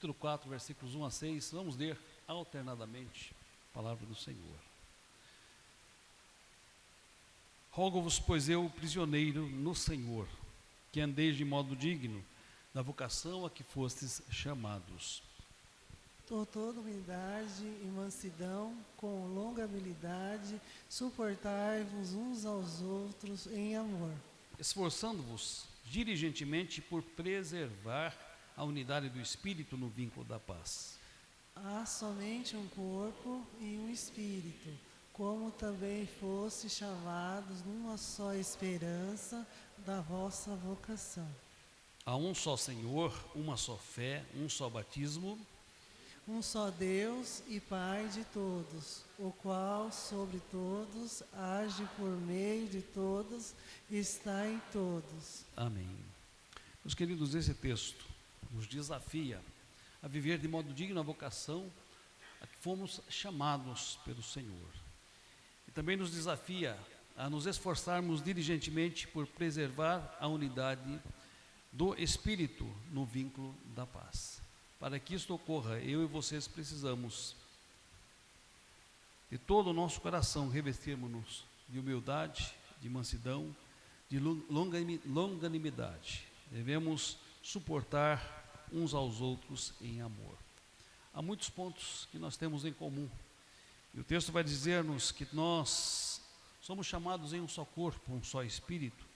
capítulo 4, versículos 1 a 6, vamos ler alternadamente a palavra do Senhor. Rogo-vos, pois eu, prisioneiro no Senhor, que andeis de modo digno da vocação a que fostes chamados. Com toda humildade e mansidão, com longabilidade, suportai-vos uns aos outros em amor. Esforçando-vos diligentemente por preservar a unidade do Espírito no vínculo da paz. Há somente um corpo e um espírito, como também fostes chamados numa só esperança da vossa vocação. Há um só Senhor, uma só fé, um só batismo, Um só Deus e Pai de todos, o qual sobre todos, age por meio de todos, está em todos. amém. Meus queridos, esse texto nos desafia a viver de modo digno a vocação a que fomos chamados pelo Senhor. E também nos desafia a nos esforçarmos diligentemente por preservar a unidade do Espírito no vínculo da paz. Para que isto ocorra, eu e vocês precisamos de todo o nosso coração revestirmos-nos de humildade, de mansidão, de longanimidade. Devemos suportar uns aos outros em amor. Há muitos pontos que nós temos em comum. E o texto vai dizer-nos que nós somos chamados em um só corpo, um só espírito,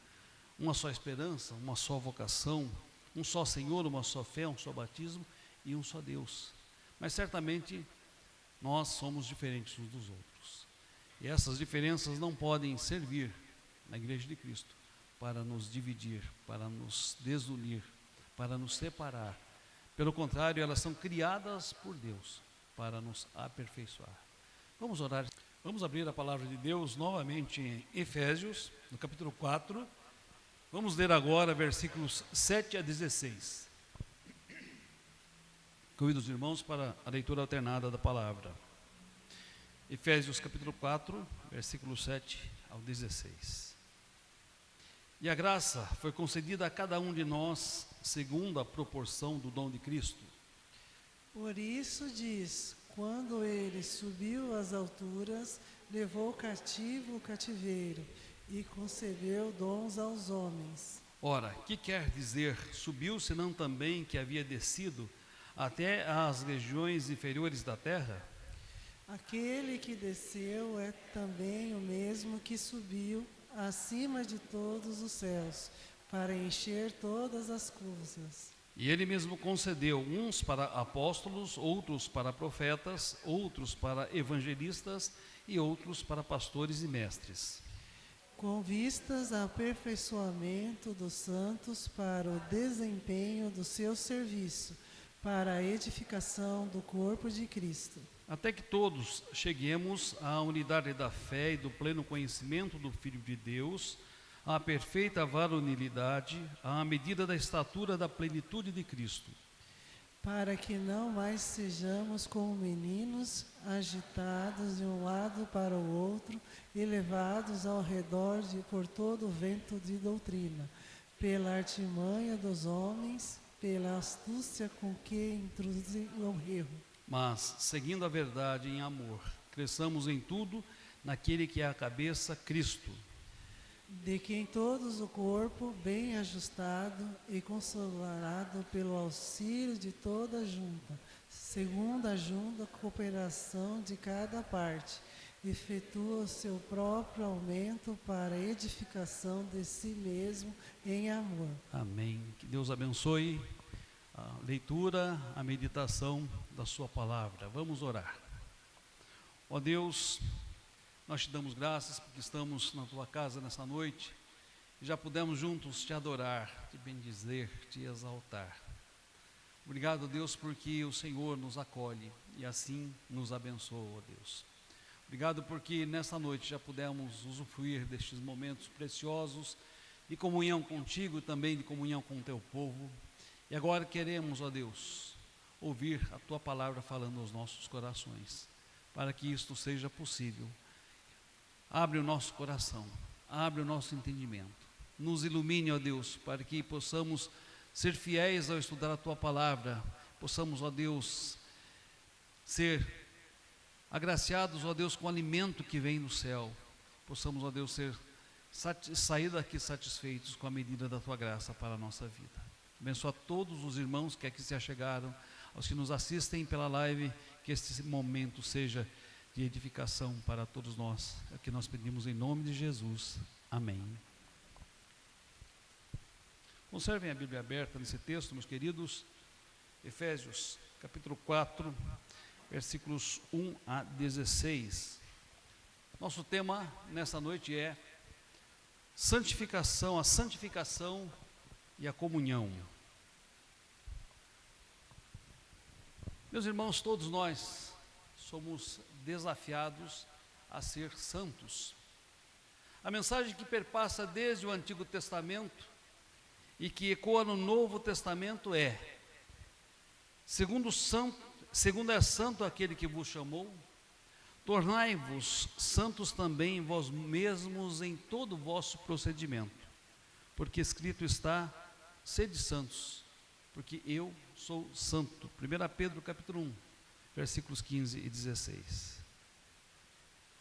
uma só esperança, uma só vocação, um só Senhor, uma só fé, um só batismo e um só Deus. Mas certamente nós somos diferentes uns dos outros. E essas diferenças não podem servir na Igreja de Cristo para nos dividir, para nos desunir, para nos separar. Pelo contrário, elas são criadas por Deus para nos aperfeiçoar. Vamos orar. Vamos abrir a palavra de Deus novamente em Efésios, no capítulo 4. Vamos ler agora versículos 7 a 16. Convido os irmãos para a leitura alternada da palavra. Efésios capítulo 4, versículos 7 ao 16. E a graça foi concedida a cada um de nós, segundo a proporção do dom de Cristo. Por isso diz, quando ele subiu às alturas, levou cativo o cativeiro e concedeu dons aos homens. Ora, que quer dizer subiu, senão também que havia descido até às regiões inferiores da terra? Aquele que desceu é também o mesmo que subiu acima de todos os céus, para encher todas as coisas. E ele mesmo concedeu uns para apóstolos, outros para profetas, outros para evangelistas e outros para pastores e mestres, com vistas ao aperfeiçoamento dos santos para o desempenho do seu serviço, para a edificação do corpo de Cristo. até que todos cheguemos à unidade da fé e do pleno conhecimento do Filho de Deus, à perfeita varonilidade, à medida da estatura da plenitude de Cristo, para que não mais sejamos como meninos, agitados de um lado para o outro e levados ao redor por todo o vento de doutrina, pela artimanha dos homens, pela astúcia com que introduzem o erro. mas, seguindo a verdade em amor, cresçamos em tudo naquele que é a cabeça, Cristo, de quem todos o corpo, bem ajustado e consolado pelo auxílio de toda a junta, segundo a junta cooperação de cada parte, efetua o seu próprio aumento para a edificação de si mesmo em amor. Amém. Que Deus abençoe a leitura, a meditação da sua palavra. Vamos orar. Ó Deus, nós te damos graças porque estamos na tua casa nessa noite e já pudemos juntos te adorar, te bendizer, te exaltar. Obrigado, Deus, porque o Senhor nos acolhe e assim nos abençoa, ó Deus. Obrigado porque nessa noite já pudemos usufruir destes momentos preciosos de comunhão contigo e também de comunhão com o teu povo. E agora queremos, ó Deus, ouvir a tua palavra falando aos nossos corações. Para que isto seja possível, abre o nosso coração, abre o nosso entendimento, nos ilumine, ó Deus, para que possamos ser fiéis ao estudar a tua palavra, possamos, ó Deus, ser agraciados, ó Deus, com o alimento que vem do céu, possamos, ó Deus, sair daqui satisfeitos com a medida da tua graça para a nossa vida. Abençoa todos os irmãos que aqui se achegaram, aos que nos assistem pela live, que este momento seja de edificação para todos nós. É o que nós pedimos em nome de Jesus. Amém. Conservem a Bíblia aberta nesse texto, meus queridos. Efésios, capítulo 4, versículos 1 a 16. Nosso tema nessa noite é santificação, a santificação e a comunhão. Meus irmãos, todos nós somos desafiados a ser santos. A mensagem que perpassa desde o Antigo Testamento e que ecoa no Novo Testamento é: segundo é santo aquele que vos chamou, tornai-vos santos também vós mesmos em todo o vosso procedimento, porque escrito está: sede santos, porque eu sou santo. 1 Pedro capítulo 1, versículos 15 e 16.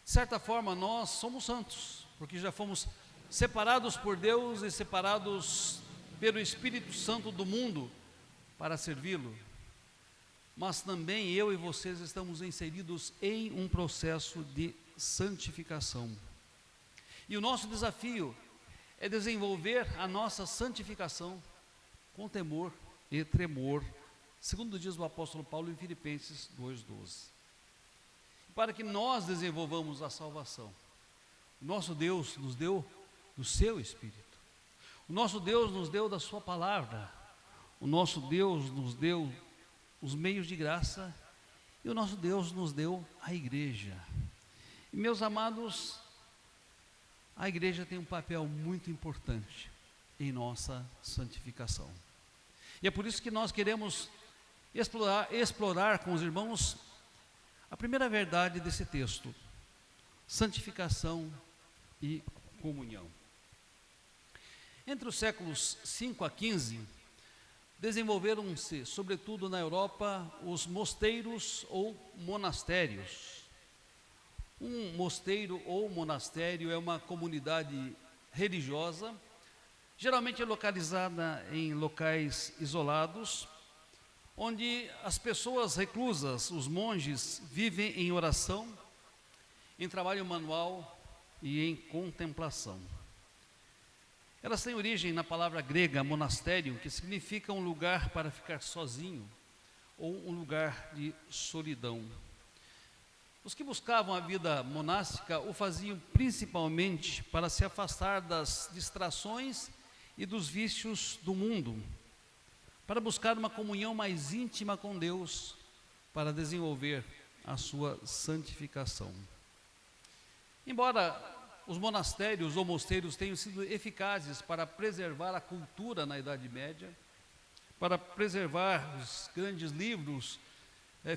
De certa forma, nós somos santos, porque já fomos separados por Deus e separados pelo Espírito Santo do mundo para servi-lo. Mas também eu e vocês estamos inseridos em um processo de santificação. E o nosso desafio é desenvolver a nossa santificação com temor e tremor, segundo diz o apóstolo Paulo em Filipenses 2:12. Para que nós desenvolvamos a salvação, o nosso Deus nos deu do seu Espírito, o nosso Deus nos deu da sua palavra, o nosso Deus nos deu os meios de graça e o nosso Deus nos deu a igreja. E meus amados, a igreja tem um papel muito importante em nossa santificação. E é por isso que nós queremos explorar com os irmãos a primeira verdade desse texto: santificação e comunhão. Entre os séculos 5 a 15, desenvolveram-se, sobretudo na Europa, os mosteiros ou monastérios. Um mosteiro ou monastério é uma comunidade religiosa, geralmente localizada em locais isolados, onde as pessoas reclusas, os monges, vivem em oração, em trabalho manual e em contemplação. Elas têm origem na palavra grega monastério, que significa um lugar para ficar sozinho, ou um lugar de solidão. Os que buscavam a vida monástica o faziam principalmente para se afastar das distrações e dos vícios do mundo, para buscar uma comunhão mais íntima com Deus, para desenvolver a sua santificação. Embora os monastérios ou mosteiros tenham sido eficazes para preservar a cultura na Idade Média, para preservar os grandes livros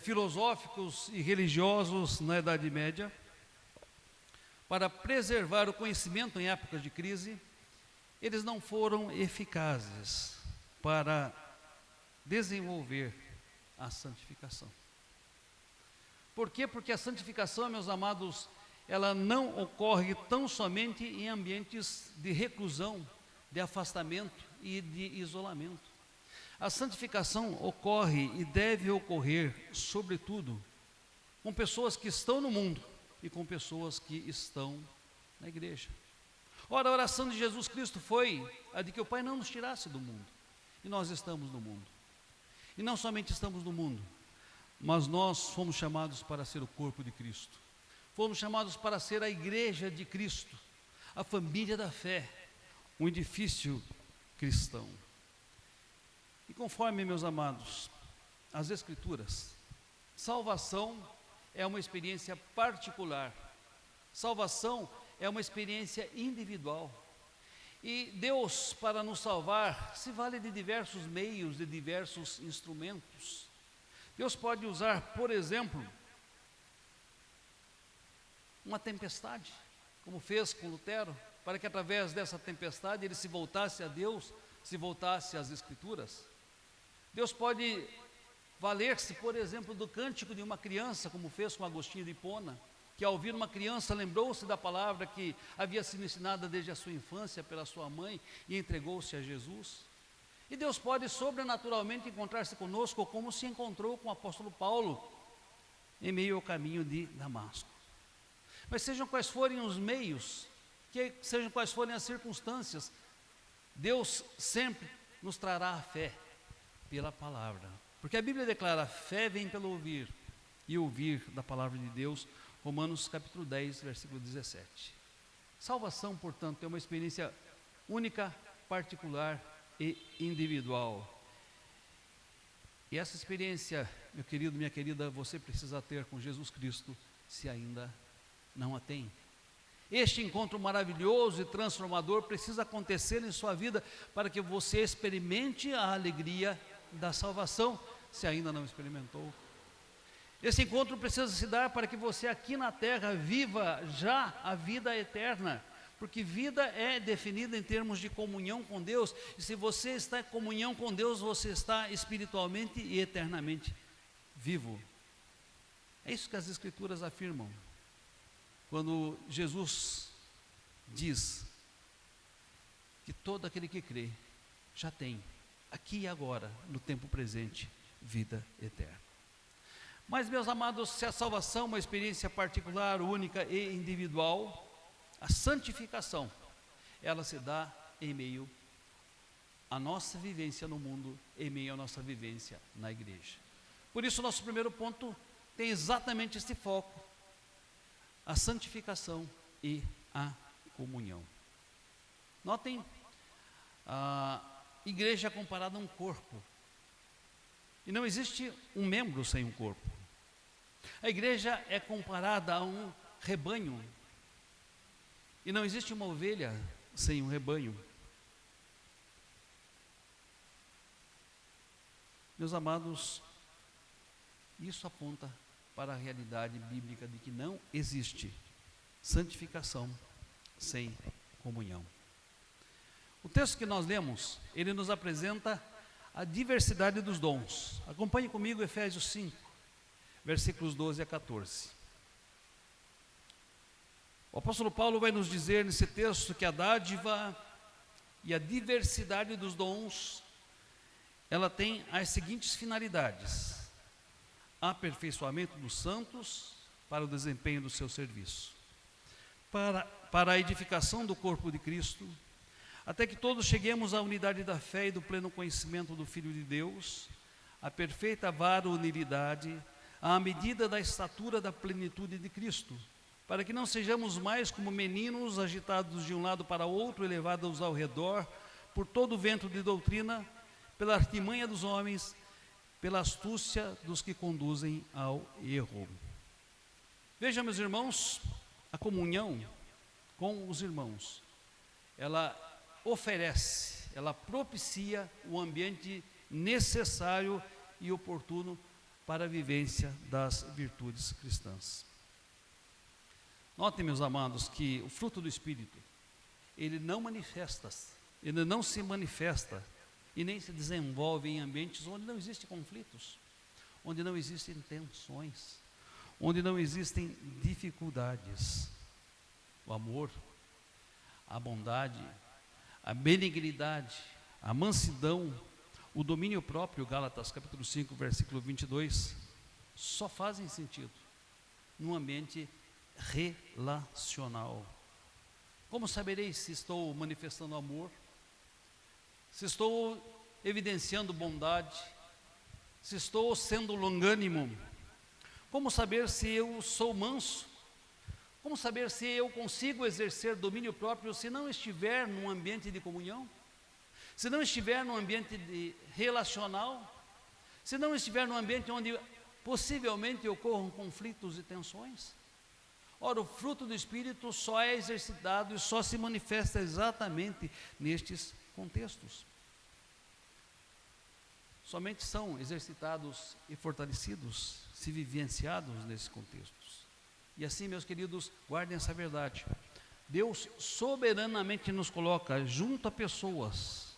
filosóficos e religiosos na Idade Média, para preservar o conhecimento em épocas de crise, eles não foram eficazes para desenvolver a santificação. Por quê? Porque a santificação, meus amados, ela não ocorre tão somente em ambientes de reclusão, de afastamento e de isolamento. A santificação ocorre e deve ocorrer, sobretudo, com pessoas que estão no mundo e com pessoas que estão na igreja. Ora, a oração de Jesus Cristo foi a de que o Pai não nos tirasse do mundo, e nós estamos no mundo. E não somente estamos no mundo, mas nós fomos chamados para ser o corpo de Cristo. Fomos chamados para ser a igreja de Cristo, a família da fé, um edifício cristão. E conforme, meus amados, as Escrituras, salvação é uma experiência particular, salvação é uma experiência individual. E Deus, para nos salvar, se vale de diversos meios, de diversos instrumentos. Deus pode usar, por exemplo, uma tempestade, como fez com Lutero, para que através dessa tempestade ele se voltasse a Deus, se voltasse às Escrituras. Deus pode valer-se, por exemplo, do cântico de uma criança, como fez com Agostinho de Hipona, que ao ouvir uma criança lembrou-se da palavra que havia sido ensinada desde a sua infância pela sua mãe e entregou-se a Jesus. E Deus pode sobrenaturalmente encontrar-se conosco, como se encontrou com o apóstolo Paulo em meio ao caminho de Damasco. Mas sejam quais forem os meios, sejam quais forem as circunstâncias, Deus sempre nos trará a fé pela palavra. Porque a Bíblia declara: a fé vem pelo ouvir, e ouvir da palavra de Deus. Romanos capítulo 10, versículo 17. Salvação, portanto, é uma experiência única, particular e individual. E essa experiência, meu querido, minha querida, você precisa ter com Jesus Cristo, se ainda não a tem. Este encontro maravilhoso e transformador precisa acontecer em sua vida para que você experimente a alegria da salvação, se ainda não experimentou. Esse encontro precisa se dar para que você aqui na terra viva já a vida eterna, porque vida é definida em termos de comunhão com Deus, e se você está em comunhão com Deus, você está espiritualmente e eternamente vivo. É isso que as Escrituras afirmam, quando Jesus diz que todo aquele que crê já tem, aqui e agora, no tempo presente, vida eterna. Mas, meus amados, se a salvação é uma experiência particular, única e individual, a santificação, ela se dá em meio à nossa vivência no mundo, em meio à nossa vivência na igreja. Por isso, nosso primeiro ponto tem exatamente esse foco: a santificação e a comunhão. Notem, a igreja é comparada a um corpo, e não existe um membro sem um corpo. A igreja é comparada a um rebanho, e não existe uma ovelha sem um rebanho. Meus amados, isso aponta para a realidade bíblica de que não existe santificação sem comunhão. O texto que nós lemos, ele nos apresenta a diversidade dos dons. Acompanhe comigo Efésios 5, versículos 12 a 14. O apóstolo Paulo vai nos dizer nesse texto que a dádiva e a diversidade dos dons, ela tem as seguintes finalidades: aperfeiçoamento dos santos para o desempenho do seu serviço, para a edificação do corpo de Cristo, até que todos cheguemos à unidade da fé e do pleno conhecimento do Filho de Deus, à perfeita varonilidade, à medida da estatura da plenitude de Cristo, para que não sejamos mais como meninos agitados de um lado para outro e levados ao redor por todo o vento de doutrina, pela artimanha dos homens, pela astúcia dos que conduzem ao erro. Veja, meus irmãos, a comunhão com os irmãos, ela oferece, ela propicia o ambiente necessário e oportuno para a vivência das virtudes cristãs. Notem, meus amados, que o fruto do Espírito, ele não se manifesta e nem se desenvolve em ambientes onde não existem conflitos, onde não existem tensões, onde não existem dificuldades. O amor, a bondade, a benignidade, a mansidão, o domínio próprio, Gálatas capítulo 5, versículo 22, só fazem sentido num ambiente relacional. Como saberei se estou manifestando amor, se estou evidenciando bondade, se estou sendo longânimo? Como saber se eu sou manso? Como saber se eu consigo exercer domínio próprio se não estiver num ambiente de comunhão? Se não estiver num ambiente relacional? Se não estiver num ambiente onde possivelmente ocorram conflitos e tensões? Ora, o fruto do Espírito só é exercitado e só se manifesta exatamente nestes contextos. Somente são exercitados e fortalecidos se vivenciados nesses contextos. E assim, meus queridos, guardem essa verdade: Deus soberanamente nos coloca junto a pessoas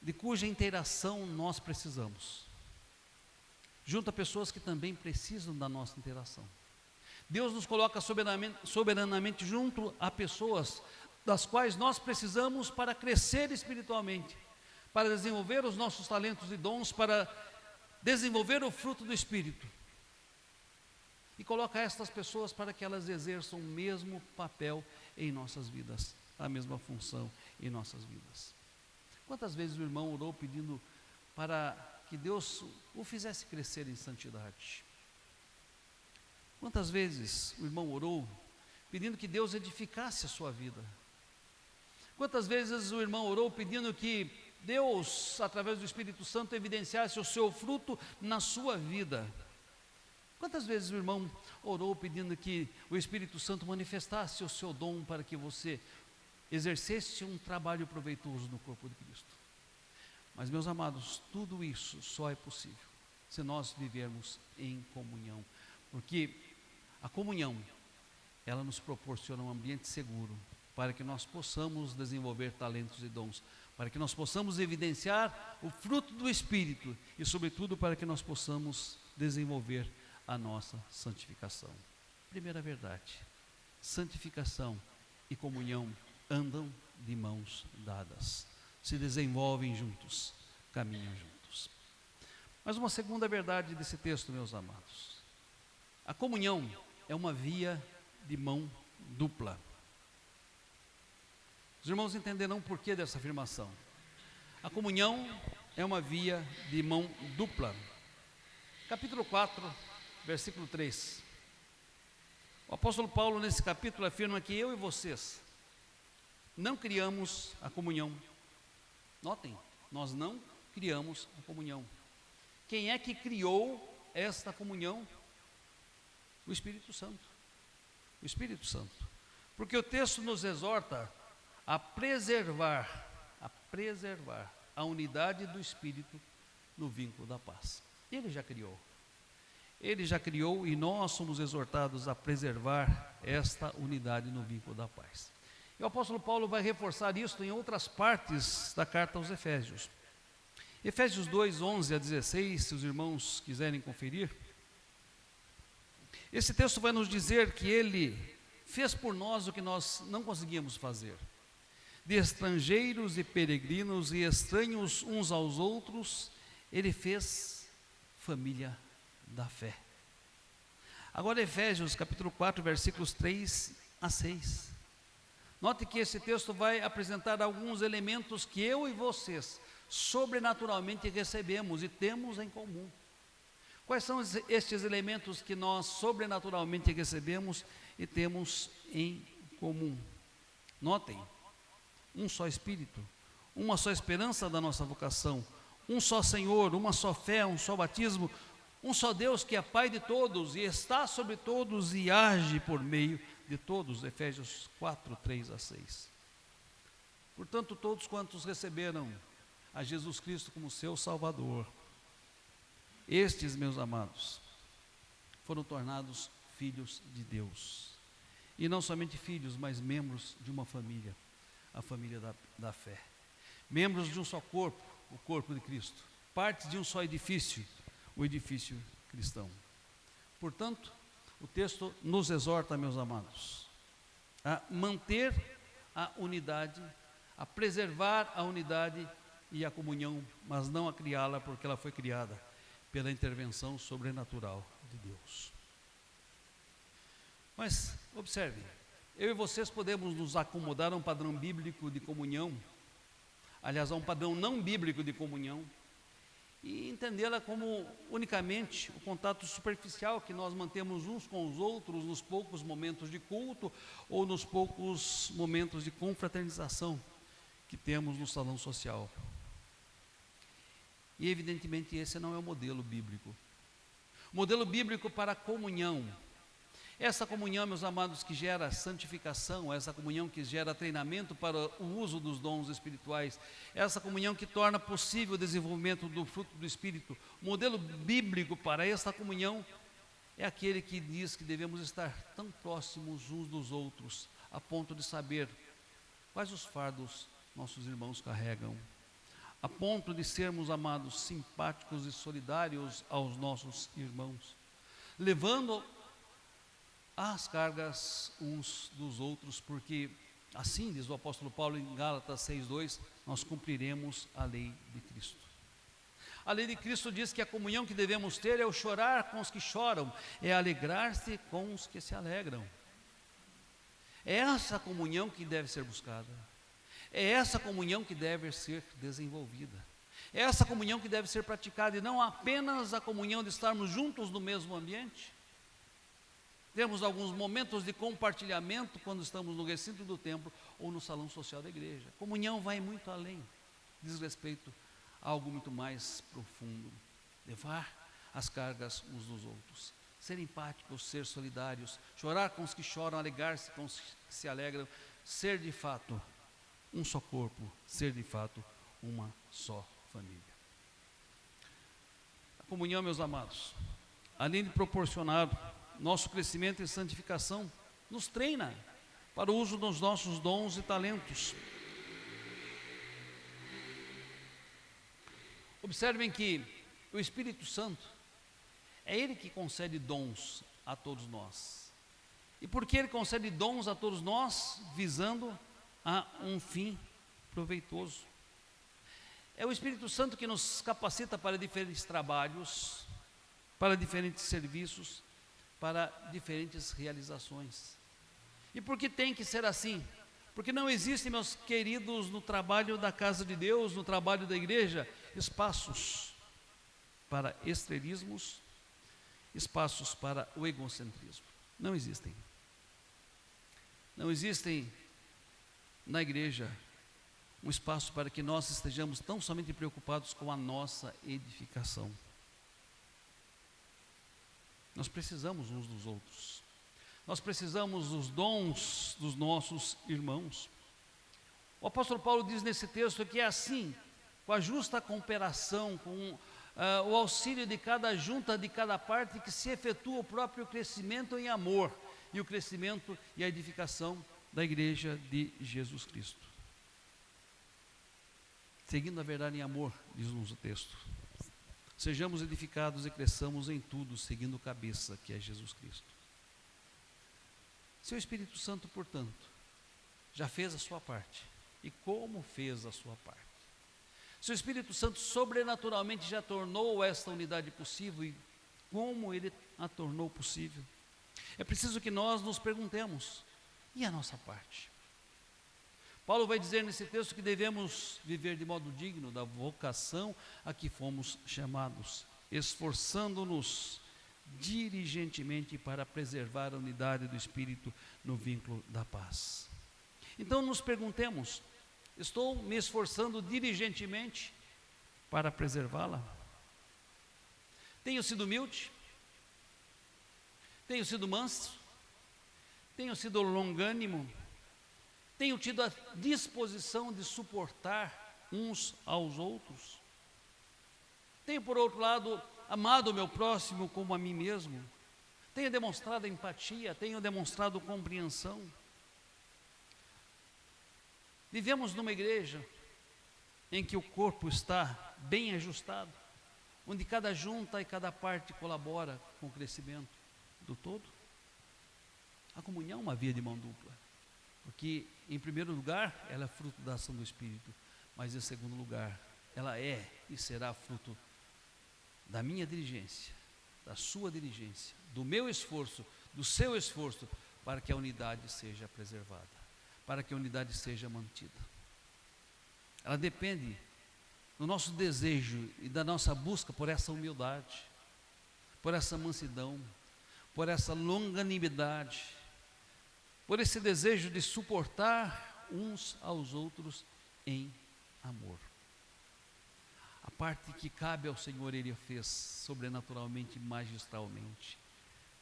de cuja interação nós precisamos. Junto a pessoas que também precisam da nossa interação. Deus nos coloca soberanamente junto a pessoas das quais nós precisamos para crescer espiritualmente, para desenvolver os nossos talentos e dons, para desenvolver o fruto do Espírito. E coloca estas pessoas para que elas exerçam o mesmo papel em nossas vidas, a mesma função em nossas vidas. Quantas vezes o irmão orou pedindo para que Deus o fizesse crescer em santidade? Quantas vezes o irmão orou pedindo que Deus edificasse a sua vida? Quantas vezes o irmão orou pedindo que Deus, através do Espírito Santo, evidenciasse o seu fruto na sua vida? Quantas vezes o irmão orou pedindo que o Espírito Santo manifestasse o seu dom para que você exercesse um trabalho proveitoso no corpo de Cristo? Mas, meus amados, tudo isso só é possível se nós vivermos em comunhão, porque a comunhão, ela nos proporciona um ambiente seguro para que nós possamos desenvolver talentos e dons, para que nós possamos evidenciar o fruto do Espírito e, sobretudo, para que nós possamos desenvolver a nossa santificação. Primeira verdade: santificação e comunhão andam de mãos dadas, se desenvolvem juntos, caminham juntos. Mas uma segunda verdade desse texto, meus amados: a comunhão é uma via de mão dupla. Os irmãos entenderão o porquê dessa afirmação. A comunhão é uma via de mão dupla. Capítulo 4, versículo 3. O apóstolo Paulo, nesse capítulo, afirma que eu e vocês não criamos a comunhão. Notem, nós não criamos a comunhão. Quem é que criou esta comunhão? O Espírito Santo. O Espírito Santo. Porque o texto nos exorta a preservar a unidade do Espírito no vínculo da paz. Ele já criou. Ele já criou e nós somos exortados a preservar esta unidade no vínculo da paz. E o apóstolo Paulo vai reforçar isso em outras partes da carta aos Efésios. Efésios 2, 11 a 16, se os irmãos quiserem conferir. Esse texto vai nos dizer que ele fez por nós o que nós não conseguíamos fazer. De estrangeiros e peregrinos e estranhos uns aos outros, ele fez família da fé. Agora Efésios capítulo 4, versículos 3 a 6. Note que esse texto vai apresentar alguns elementos que eu e vocês sobrenaturalmente recebemos e temos em comum. Quais são estes elementos que nós sobrenaturalmente recebemos e temos em comum? Notem: um só Espírito, uma só esperança da nossa vocação, um só Senhor, uma só fé, um só batismo, um só Deus que é Pai de todos e está sobre todos e age por meio de todos. Efésios 4, 3 a 6. Portanto, todos quantos receberam a Jesus Cristo como seu Salvador, estes, meus amados, foram tornados filhos de Deus. E não somente filhos, mas membros de uma família, a família da fé. Membros de um só corpo, o corpo de Cristo. Partes de um só edifício, o edifício cristão. Portanto, o texto nos exorta, meus amados, a manter a unidade, a preservar a unidade e a comunhão, mas não a criá-la, porque ela foi criada pela intervenção sobrenatural de Deus. Mas, observe, eu e vocês podemos nos acomodar a um padrão bíblico de comunhão, aliás, a um padrão não bíblico de comunhão, e entendê-la como unicamente o contato superficial que nós mantemos uns com os outros nos poucos momentos de culto ou nos poucos momentos de confraternização que temos no salão social. E evidentemente esse não é o modelo bíblico. O modelo bíblico para a comunhão, essa comunhão, meus amados, que gera santificação, essa comunhão que gera treinamento para o uso dos dons espirituais, essa comunhão que torna possível o desenvolvimento do fruto do Espírito, o modelo bíblico para essa comunhão é aquele que diz que devemos estar tão próximos uns dos outros, a ponto de saber quais os fardos nossos irmãos carregam, a ponto de sermos, amados, simpáticos e solidários aos nossos irmãos, levando as cargas uns dos outros, porque assim diz o apóstolo Paulo em Gálatas 6:2, nós cumpriremos a lei de Cristo. A lei de Cristo diz que a comunhão que devemos ter é o chorar com os que choram, é alegrar-se com os que se alegram. É essa comunhão que deve ser buscada, é essa comunhão que deve ser desenvolvida, é essa comunhão que deve ser praticada, e não apenas a comunhão de estarmos juntos no mesmo ambiente. Temos alguns momentos de compartilhamento quando estamos no recinto do templo ou no salão social da igreja. Comunhão vai muito além, diz respeito a algo muito mais profundo. Levar as cargas uns dos outros, ser empáticos, ser solidários, chorar com os que choram, alegrar-se com os que se alegram, ser de fato um só corpo, ser de fato uma só família. A comunhão, meus amados, além de proporcionar nosso crescimento e santificação, nos treina para o uso dos nossos dons e talentos. Observem que o Espírito Santo é Ele que concede dons a todos nós. E por que Ele concede dons a todos nós? Visando a um fim proveitoso. É o Espírito Santo que nos capacita para diferentes trabalhos, para diferentes serviços, para diferentes realizações. E por que tem que ser assim? Porque não existe, meus queridos, no trabalho da casa de Deus, no trabalho da igreja, espaços para estrelismos, espaços para o egocentrismo. Não existem. Não existem na igreja um espaço para que nós estejamos tão somente preocupados com a nossa edificação. Nós precisamos uns dos outros. Nós precisamos dos dons dos nossos irmãos. O apóstolo Paulo diz nesse texto que é assim, com a justa cooperação, com o auxílio de cada junta, de cada parte, que se efetua o próprio crescimento em amor e o crescimento e a edificação da igreja de Jesus Cristo. Seguindo a verdade em amor, diz-nos o texto. Sejamos edificados e cresçamos em tudo, seguindo o cabeça, que é Jesus Cristo. Seu Espírito Santo, portanto, já fez a sua parte. E como fez a sua parte? Seu Espírito Santo sobrenaturalmente já tornou esta unidade possível. E como Ele a tornou possível? É preciso que nós nos perguntemos, e a nossa parte? Paulo vai dizer nesse texto que devemos viver de modo digno da vocação a que fomos chamados, esforçando-nos diligentemente para preservar a unidade do Espírito no vínculo da paz. Então nos perguntemos, estou me esforçando diligentemente para preservá-la? Tenho sido humilde? Tenho sido manso? Tenho sido longânimo? Tenho tido a disposição de suportar uns aos outros? Tenho, por outro lado, amado o meu próximo como a mim mesmo? Tenho demonstrado empatia? Tenho demonstrado compreensão? Vivemos numa igreja em que o corpo está bem ajustado, onde cada junta e cada parte colabora com o crescimento do todo? A comunhão é uma via de mão dupla. Porque, em primeiro lugar, ela é fruto da ação do Espírito, mas, em segundo lugar, ela é e será fruto da minha diligência, da sua diligência, do meu esforço, do seu esforço, para que a unidade seja preservada, para que a unidade seja mantida. Ela depende do nosso desejo e da nossa busca por essa humildade, por essa mansidão, por essa longanimidade, por esse desejo de suportar uns aos outros em amor. A parte que cabe ao Senhor Ele fez sobrenaturalmente, magistralmente.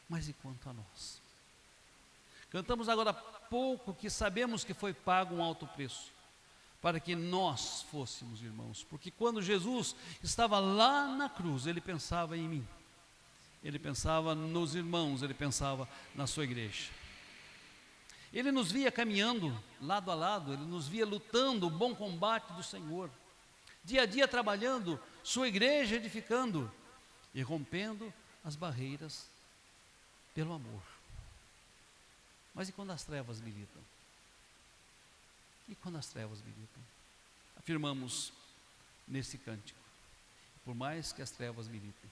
Mas e quanto a nós? Cantamos agora há pouco que sabemos que foi pago um alto preço para que nós fôssemos irmãos, porque quando Jesus estava lá na cruz, Ele pensava em mim, Ele pensava nos irmãos, Ele pensava na sua igreja. Ele nos via caminhando lado a lado, Ele nos via lutando o bom combate do Senhor, dia a dia trabalhando, sua igreja edificando e rompendo as barreiras pelo amor. Mas e quando as trevas militam? E quando as trevas militam? Afirmamos nesse cântico: por mais que as trevas militem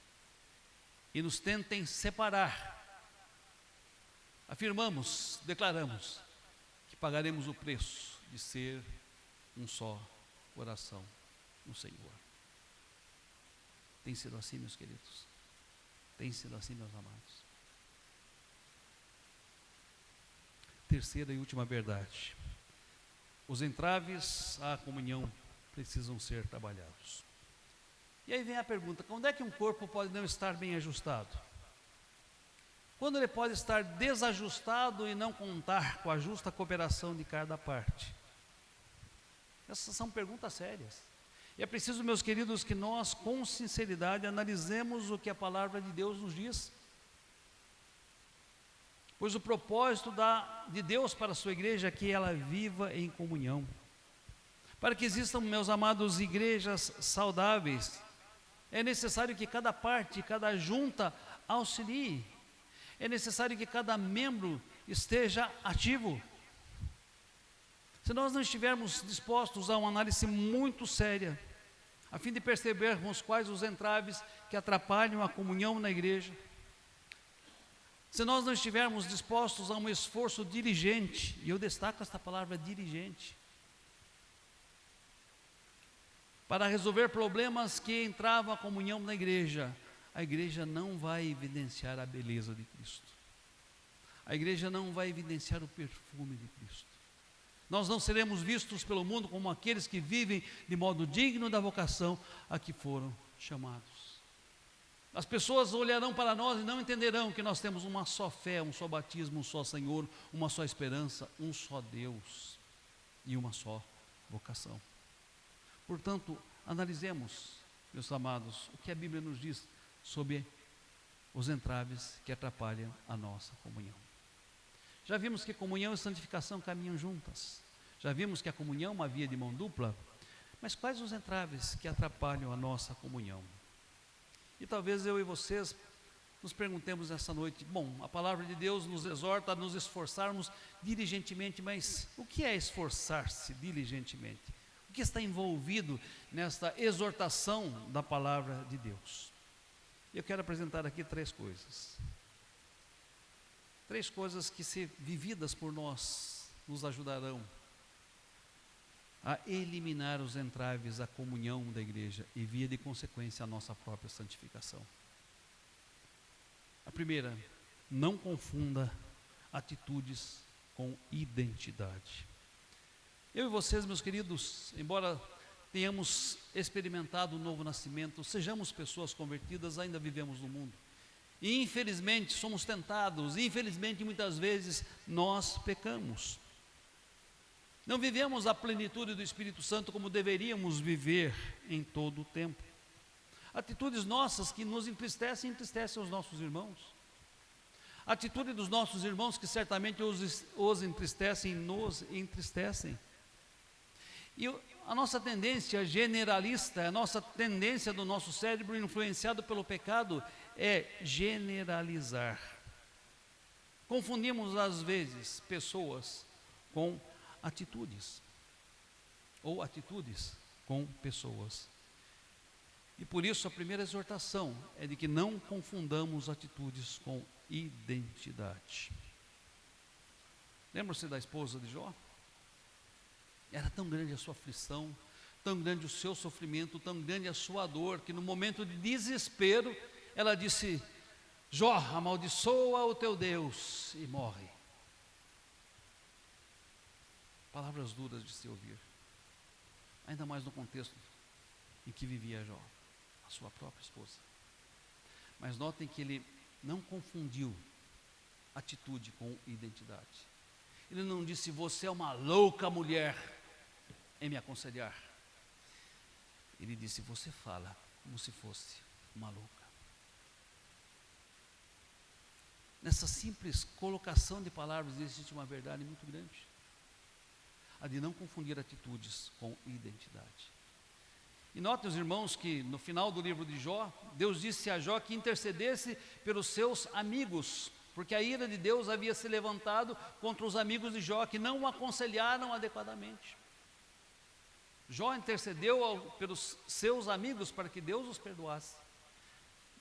e nos tentem separar, afirmamos, declaramos que pagaremos o preço de ser um só coração no Senhor. Tem sido assim, meus queridos? Tem sido assim, meus amados? Terceira e última verdade: os entraves à comunhão precisam ser trabalhados. E aí vem a pergunta: quando é que um corpo pode não estar bem ajustado? Quando ele pode estar desajustado e não contar com a justa cooperação de cada parte? Essas são perguntas sérias. E é preciso, meus queridos, que nós, com sinceridade, analisemos o que a palavra de Deus nos diz. Pois o propósito de Deus para a sua igreja é que ela viva em comunhão. Para que existam, meus amados, igrejas saudáveis, é necessário que cada parte, cada junta auxilie. É necessário que cada membro esteja ativo. Se nós não estivermos dispostos a uma análise muito séria, a fim de percebermos quais os entraves que atrapalham a comunhão na igreja, se nós não estivermos dispostos a um esforço diligente, e eu destaco esta palavra diligente, para resolver problemas que entravam a comunhão na igreja, a igreja não vai evidenciar a beleza de Cristo. A igreja não vai evidenciar o perfume de Cristo. Nós não seremos vistos pelo mundo como aqueles que vivem de modo digno da vocação a que foram chamados. As pessoas olharão para nós e não entenderão que nós temos uma só fé, um só batismo, um só Senhor, uma só esperança, um só Deus e uma só vocação. Portanto, analisemos, meus amados, o que a Bíblia nos diz sobre os entraves que atrapalham a nossa comunhão. Já vimos que comunhão e santificação caminham juntas. Já vimos que a comunhão é uma via de mão dupla. Mas quais os entraves que atrapalham a nossa comunhão? E talvez eu e vocês nos perguntemos essa noite: bom, a palavra de Deus nos exorta a nos esforçarmos diligentemente, mas o que é esforçar-se diligentemente? O que está envolvido nesta exortação da palavra de Deus? Eu quero apresentar aqui três coisas. Três coisas que, se vividas por nós, nos ajudarão a eliminar os entraves à comunhão da igreja e, via de consequência, a nossa própria santificação. A primeira: não confunda atitudes com identidade. Eu e vocês, meus queridos, embora tenhamos experimentado o novo nascimento, sejamos pessoas convertidas, ainda vivemos no mundo. E infelizmente somos tentados, infelizmente muitas vezes nós pecamos. Não vivemos a plenitude do Espírito Santo como deveríamos viver em todo o tempo. Atitudes nossas que nos entristecem, entristecem os nossos irmãos. Atitude dos nossos irmãos que certamente os entristecem, nos entristecem. E a nossa tendência generalista, a nossa tendência do nosso cérebro influenciado pelo pecado é generalizar. Confundimos às vezes pessoas com atitudes, ou atitudes com pessoas. E por isso a primeira exortação é de que não confundamos atitudes com identidade. Lembra-se da esposa de Jó? Era tão grande a sua aflição, tão grande o seu sofrimento, tão grande a sua dor, que no momento de desespero, ela disse: Jó, amaldiçoa o teu Deus, e morre. Palavras duras de se ouvir, ainda mais no contexto em que vivia Jó, a sua própria esposa. Mas notem que ele não confundiu atitude com identidade. Ele não disse: você é uma louca mulher em me aconselhar. Ele disse: você fala como se fosse uma louca. Nessa simples colocação de palavras existe uma verdade muito grande, a de não confundir atitudes com identidade. E notem os irmãos que no final do livro de Jó, Deus disse a Jó que intercedesse pelos seus amigos, porque a ira de Deus havia se levantado contra os amigos de Jó, que não o aconselharam adequadamente. Jó intercedeu pelos seus amigos para que Deus os perdoasse,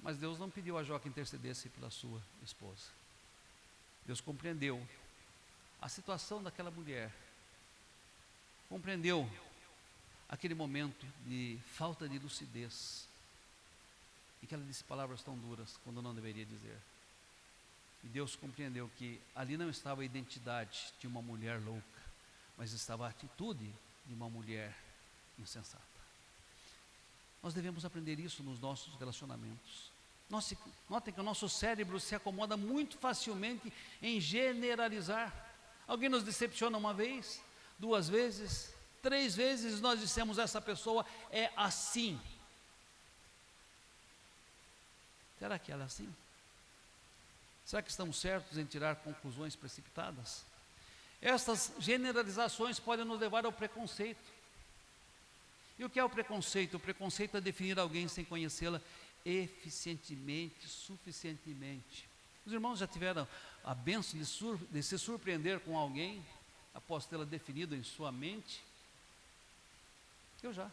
mas Deus não pediu a Jó que intercedesse pela sua esposa. Deus compreendeu a situação daquela mulher, compreendeu aquele momento de falta de lucidez, em que ela disse palavras tão duras quando não deveria dizer. E Deus compreendeu que ali não estava a identidade de uma mulher louca, mas estava a atitude de uma mulher insensata. Nós devemos aprender isso nos nossos relacionamentos. Notem que o nosso cérebro se acomoda muito facilmente em generalizar. Alguém nos decepciona uma vez, 2 vezes, 3 vezes, nós dissemos essa pessoa é assim. Será que ela é assim? Será que estamos certos em tirar conclusões precipitadas? Essas generalizações podem nos levar ao preconceito. E o que é o preconceito? O preconceito é definir alguém sem conhecê-la eficientemente, suficientemente. Os irmãos já tiveram a bênção de se surpreender com alguém após tê-la definido em sua mente? Eu já.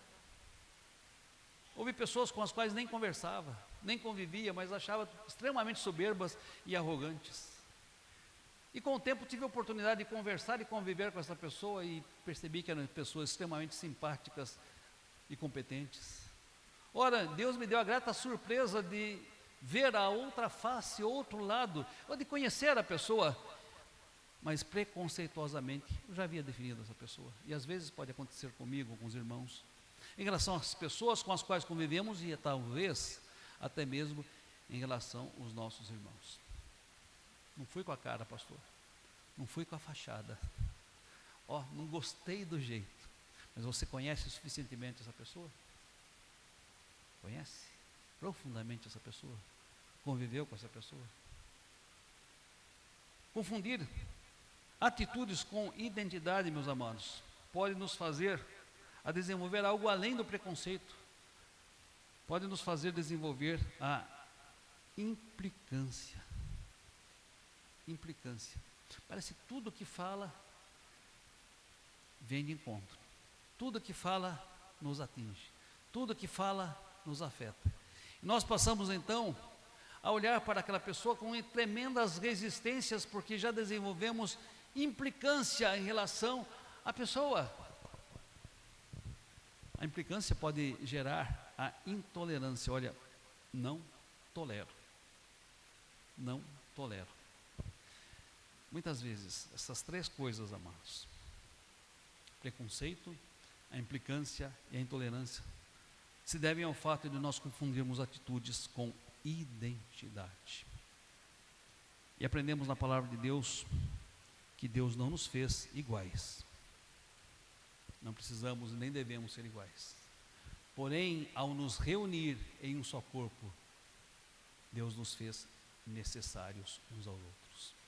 Houve pessoas com as quais nem conversava, nem convivia, mas achava extremamente soberbas e arrogantes. E com o tempo tive a oportunidade de conversar e conviver com essa pessoa e percebi que eram pessoas extremamente simpáticas e competentes. Ora, Deus me deu a grata surpresa de ver a outra face, outro lado, ou de conhecer a pessoa, mas preconceituosamente eu já havia definido essa pessoa. E às vezes pode acontecer comigo, com os irmãos, em relação às pessoas com as quais convivemos e talvez até mesmo em relação aos nossos irmãos. Não fui com a cara, pastor, não fui com a fachada, não gostei do jeito, mas você conhece suficientemente essa pessoa? Conhece profundamente essa pessoa? Conviveu com essa pessoa? Confundir atitudes com identidade, meus amados, pode nos fazer a desenvolver algo além do preconceito, pode nos fazer desenvolver a implicância. Implicância. Parece que tudo que fala vem de encontro, tudo que fala nos atinge, tudo que fala nos afeta. E nós passamos então a olhar para aquela pessoa com tremendas resistências, porque já desenvolvemos implicância em relação à pessoa. A implicância pode gerar a intolerância. Olha, não tolero. Não tolero. Muitas vezes, essas 3 coisas, amados, preconceito, a implicância e a intolerância, se devem ao fato de nós confundirmos atitudes com identidade. E aprendemos na palavra de Deus que Deus não nos fez iguais. Não precisamos nem devemos ser iguais. Porém, ao nos reunir em um só corpo, Deus nos fez necessários uns aos outros.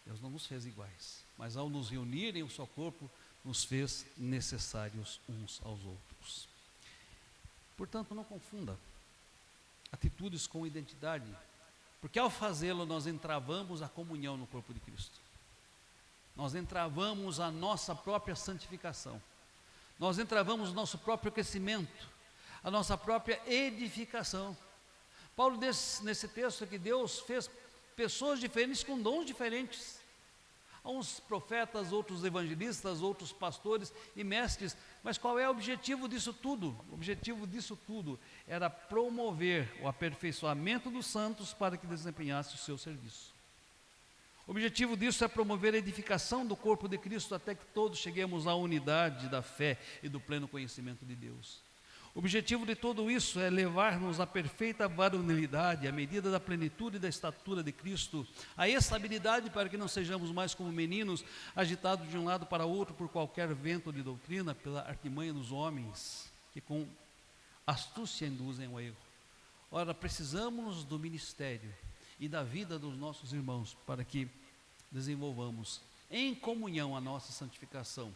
Deus não nos fez iguais, mas ao nos reunir em um só corpo, nos fez necessários uns aos outros. Portanto, não confunda atitudes com identidade, porque ao fazê-lo nós entravamos a comunhão no corpo de Cristo. Nós entravamos a nossa própria santificação. Nós entravamos o nosso próprio crescimento, a nossa própria edificação. Paulo diz nesse texto que Deus fez pessoas diferentes com dons diferentes. Há uns profetas, outros evangelistas, outros pastores e mestres. Mas qual é o objetivo disso tudo? O objetivo disso tudo era promover o aperfeiçoamento dos santos para que desempenhasse o seu serviço. O objetivo disso é promover a edificação do corpo de Cristo até que todos cheguemos à unidade da fé e do pleno conhecimento de Deus. O objetivo de tudo isso é levar-nos à perfeita varonilidade, à medida da plenitude da estatura de Cristo, a estabilidade para que não sejamos mais como meninos, agitados de um lado para outro por qualquer vento de doutrina, pela artimanha dos homens, que com astúcia induzem ao erro. Ora, precisamos do ministério e da vida dos nossos irmãos para que desenvolvamos em comunhão a nossa santificação,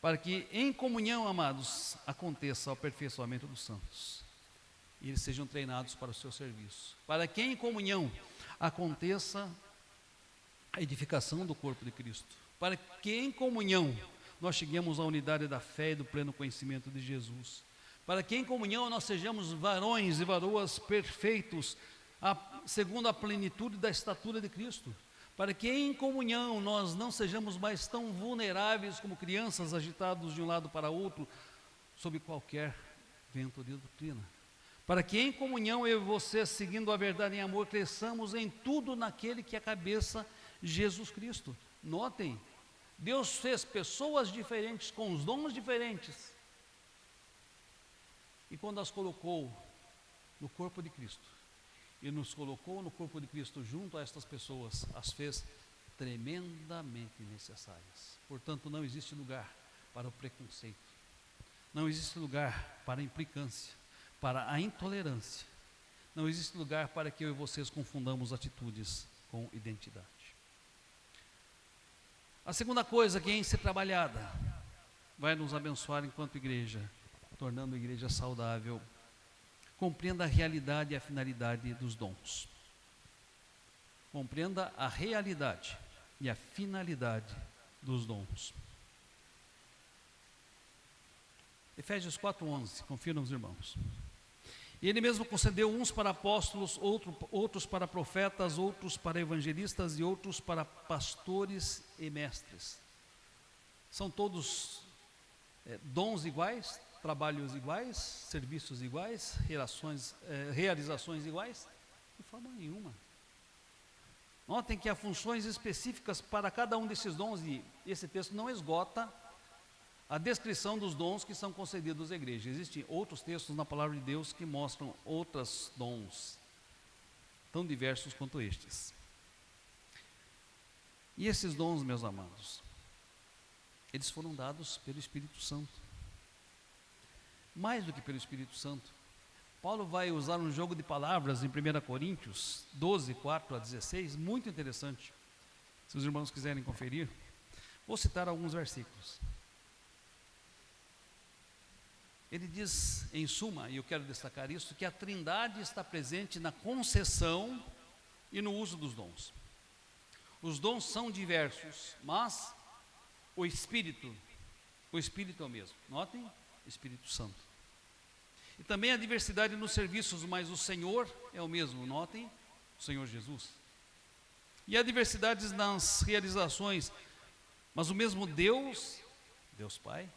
para que em comunhão, amados, aconteça o aperfeiçoamento dos santos, e eles sejam treinados para o seu serviço, para que em comunhão aconteça a edificação do corpo de Cristo, para que em comunhão nós cheguemos à unidade da fé e do pleno conhecimento de Jesus, para que em comunhão nós sejamos varões e varoas perfeitos, segundo a plenitude da estatura de Cristo, para que em comunhão nós não sejamos mais tão vulneráveis como crianças agitados de um lado para outro, sob qualquer vento de doutrina, para que em comunhão eu e você, seguindo a verdade em amor, cresçamos em tudo naquele que é a cabeça, Jesus Cristo. Notem, Deus fez pessoas diferentes, com os dons diferentes, e quando as colocou no corpo de Cristo, e nos colocou no corpo de Cristo junto a estas pessoas, as fez tremendamente necessárias. Portanto, não existe lugar para o preconceito, não existe lugar para a implicância, para a intolerância, não existe lugar para que eu e vocês confundamos atitudes com identidade. A segunda coisa que em ser trabalhada vai nos abençoar enquanto igreja, tornando a igreja saudável. Compreenda a realidade e a finalidade dos dons. Compreenda a realidade e a finalidade dos dons. Efésios 4:11, confiram os irmãos. E ele mesmo concedeu uns para apóstolos, outros para profetas, outros para evangelistas e outros para pastores e mestres. São todos dons iguais, trabalhos iguais, serviços iguais, realizações iguais? De forma nenhuma. Notem que há funções específicas para cada um desses dons, e esse texto não esgota a descrição dos dons que são concedidos à igreja. Existem outros textos na palavra de Deus que mostram outros dons, tão diversos quanto estes. E esses dons, meus amados, eles foram dados pelo Espírito Santo. Mais do que pelo Espírito Santo, Paulo vai usar um jogo de palavras em 1 Coríntios 12, 4-16, muito interessante. Se os irmãos quiserem conferir, vou citar alguns versículos. Ele diz, em suma, e eu quero destacar isso, que a Trindade está presente na concessão e no uso dos dons. Os dons são diversos, mas o Espírito é o mesmo. Notem, Espírito Santo. E também a diversidade nos serviços, mas o Senhor é o mesmo. Notem, o Senhor Jesus. E há diversidades nas realizações, mas o mesmo Deus Pai,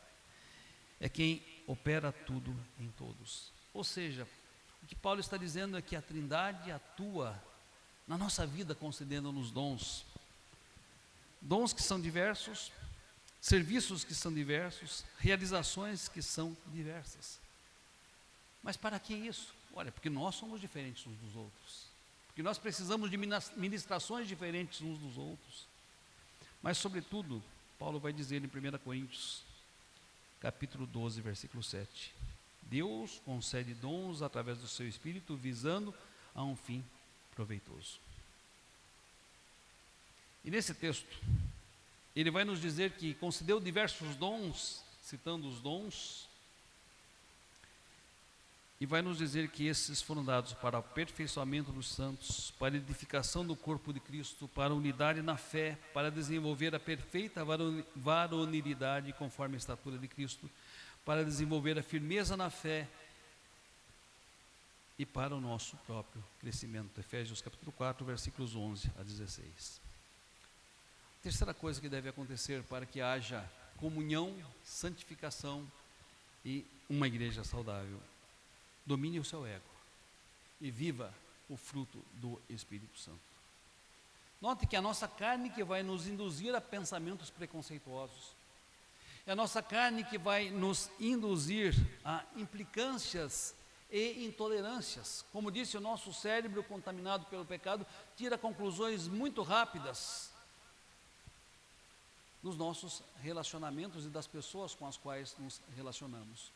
é quem opera tudo em todos. Ou seja, o que Paulo está dizendo é que a Trindade atua na nossa vida, concedendo-nos dons. Dons que são diversos, serviços que são diversos, realizações que são diversas. Mas para que isso? Olha, porque nós somos diferentes uns dos outros, porque nós precisamos de ministrações diferentes uns dos outros. Mas sobretudo, Paulo vai dizer em 1 Coríntios, capítulo 12, versículo 7, Deus concede dons através do seu Espírito, visando a um fim proveitoso. E nesse texto, ele vai nos dizer que concedeu diversos dons, citando os dons, e vai nos dizer que esses foram dados para o aperfeiçoamento dos santos, para a edificação do corpo de Cristo, para a unidade na fé, para desenvolver a perfeita varonilidade conforme a estatura de Cristo, para desenvolver a firmeza na fé e para o nosso próprio crescimento. Efésios capítulo 4, versículos 11-16. Terceira coisa que deve acontecer para que haja comunhão, santificação e uma igreja saudável: domine o seu ego e viva o fruto do Espírito Santo. Note que a nossa carne que vai nos induzir a pensamentos preconceituosos, é a nossa carne que vai nos induzir a implicâncias e intolerâncias. Como disse, o nosso cérebro contaminado pelo pecado tira conclusões muito rápidas dos nossos relacionamentos e das pessoas com as quais nos relacionamos.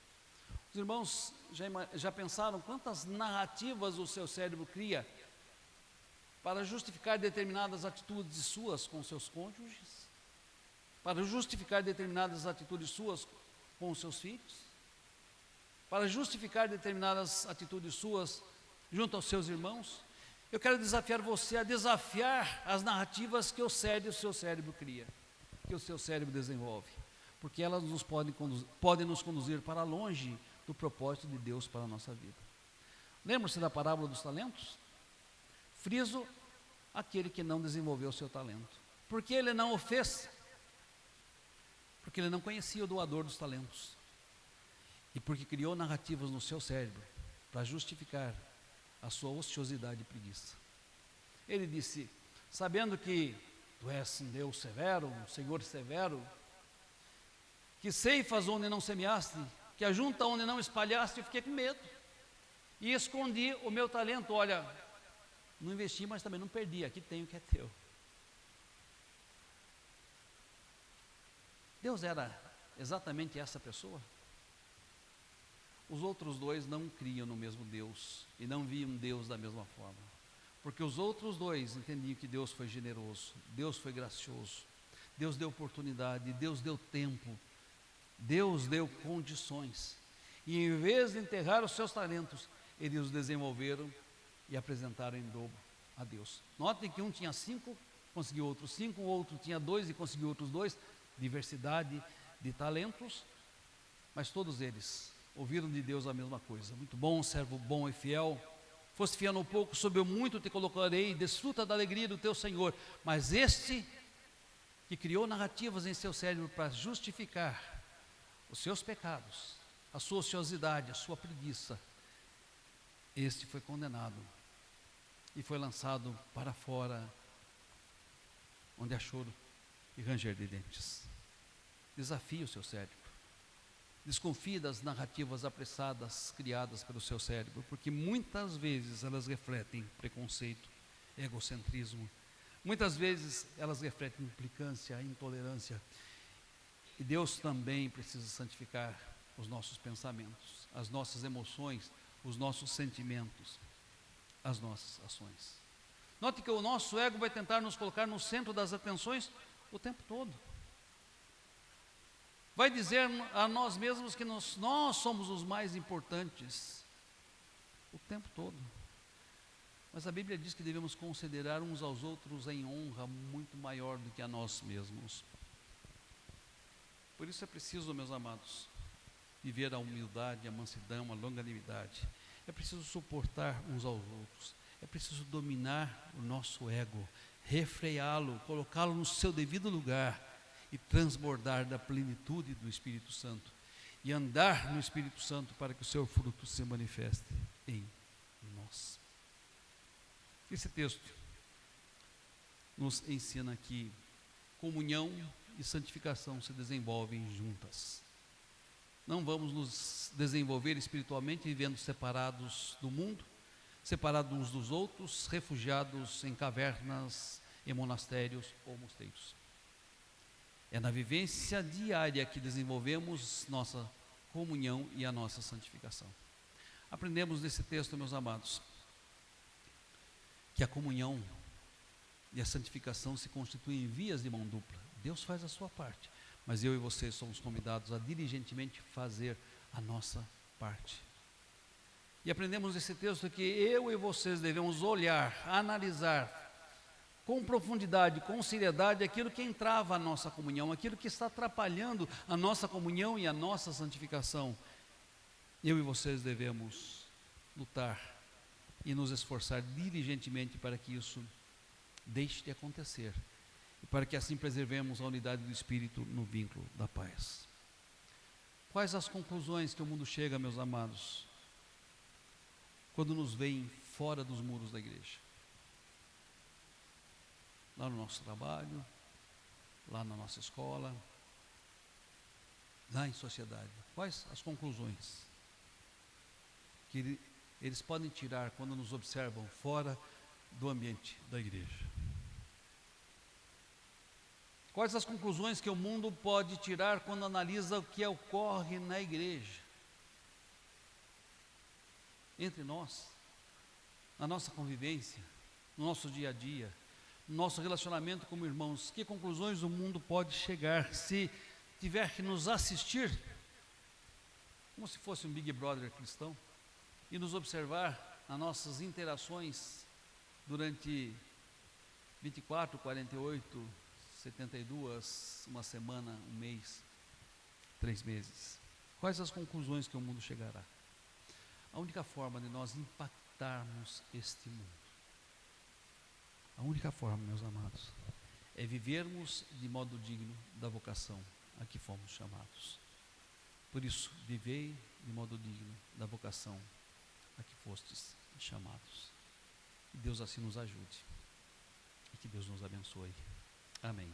Os irmãos já pensaram quantas narrativas o seu cérebro cria para justificar determinadas atitudes suas com seus cônjuges? para justificar determinadas atitudes suas com os seus filhos, para justificar determinadas atitudes suas junto aos seus irmãos. Eu quero desafiar você a desafiar as narrativas que o seu cérebro cria, que o seu cérebro desenvolve, porque elas podem nos conduzir para longe do propósito de Deus para a nossa vida. Lembra-se da parábola dos talentos? Friso aquele que não desenvolveu o seu talento. Por que ele não o fez? Porque ele não conhecia o doador dos talentos. E porque criou narrativas no seu cérebro para justificar a sua ociosidade e preguiça. Ele disse: sabendo que tu és um Deus severo, um Senhor severo, que ceifas onde não semeaste, que ajunta onde não espalhaste, eu fiquei com medo. E escondi o meu talento. Olha, não investi, mas também não perdi. Aqui tem o que é teu. Deus era exatamente essa pessoa? Os outros dois não criam no mesmo Deus e não viam Deus da mesma forma, porque os outros dois entendiam que Deus foi generoso, Deus foi gracioso, Deus deu oportunidade, Deus deu tempo, Deus deu condições, e em vez de enterrar os seus talentos, eles os desenvolveram e apresentaram em dobro a Deus. Notem que um tinha 5, conseguiu outros 5, o outro tinha 2 e conseguiu outros 2, diversidade de talentos, mas todos eles ouviram de Deus a mesma coisa. Muito bom, servo bom e fiel, foste fiel no pouco, sobre o muito te colocarei, desfruta da alegria do teu Senhor. Mas este que criou narrativas em seu cérebro para justificar os seus pecados, a sua ociosidade, a sua preguiça, este foi condenado e foi lançado para fora, onde há choro e ranger de dentes. Desafie o seu cérebro. Desconfie das narrativas apressadas criadas pelo seu cérebro, porque muitas vezes elas refletem preconceito, egocentrismo. Muitas vezes elas refletem implicância, intolerância. E Deus também precisa santificar os nossos pensamentos, as nossas emoções, os nossos sentimentos, as nossas ações. Note que o nosso ego vai tentar nos colocar no centro das atenções o tempo todo. Vai dizer a nós mesmos que nós somos os mais importantes o tempo todo. Mas a Bíblia diz que devemos considerar uns aos outros em honra muito maior do que a nós mesmos. Por isso é preciso, meus amados, viver a humildade, a mansidão, a longanimidade. É preciso suportar uns aos outros. É preciso dominar o nosso ego, refreá-lo, colocá-lo no seu devido lugar e transbordar da plenitude do Espírito Santo e andar no Espírito Santo para que o seu fruto se manifeste em nós. Esse texto nos ensina que comunhão e santificação se desenvolvem juntas. Não vamos nos desenvolver espiritualmente vivendo separados do mundo, separados uns dos outros, refugiados em cavernas, em monastérios ou mosteiros. É na vivência diária que desenvolvemos nossa comunhão e a nossa santificação. Aprendemos nesse texto, meus amados, que a comunhão e a santificação se constituem em vias de mão dupla. Deus faz a sua parte, mas eu e você somos convidados a diligentemente fazer a nossa parte. E aprendemos nesse texto que eu e vocês devemos olhar, analisar com profundidade, com seriedade, aquilo que entrava a nossa comunhão, aquilo que está atrapalhando a nossa comunhão e a nossa santificação. Eu e vocês devemos lutar e nos esforçar diligentemente para que isso deixe de acontecer e para que assim preservemos a unidade do Espírito no vínculo da paz. Quais as conclusões que o mundo chega, meus amados, quando nos veem fora dos muros da igreja? Lá no nosso trabalho, lá na nossa escola, lá em sociedade. Quais as conclusões que eles podem tirar quando nos observam fora do ambiente da igreja? Quais as conclusões que o mundo pode tirar quando analisa o que ocorre na igreja? Entre nós, na nossa convivência, no nosso dia a dia, nosso relacionamento como irmãos, que conclusões o mundo pode chegar se tiver que nos assistir, como se fosse um Big Brother cristão, e nos observar nas nossas interações durante 24, 48, 72, uma semana, um mês, 3 meses. Quais as conclusões que o mundo chegará? A única forma de nós impactarmos este mundo, a única forma, meus amados, é vivermos de modo digno da vocação a que fomos chamados. Por isso, vivei de modo digno da vocação a que fostes chamados. Que Deus assim nos ajude e que Deus nos abençoe. Amém.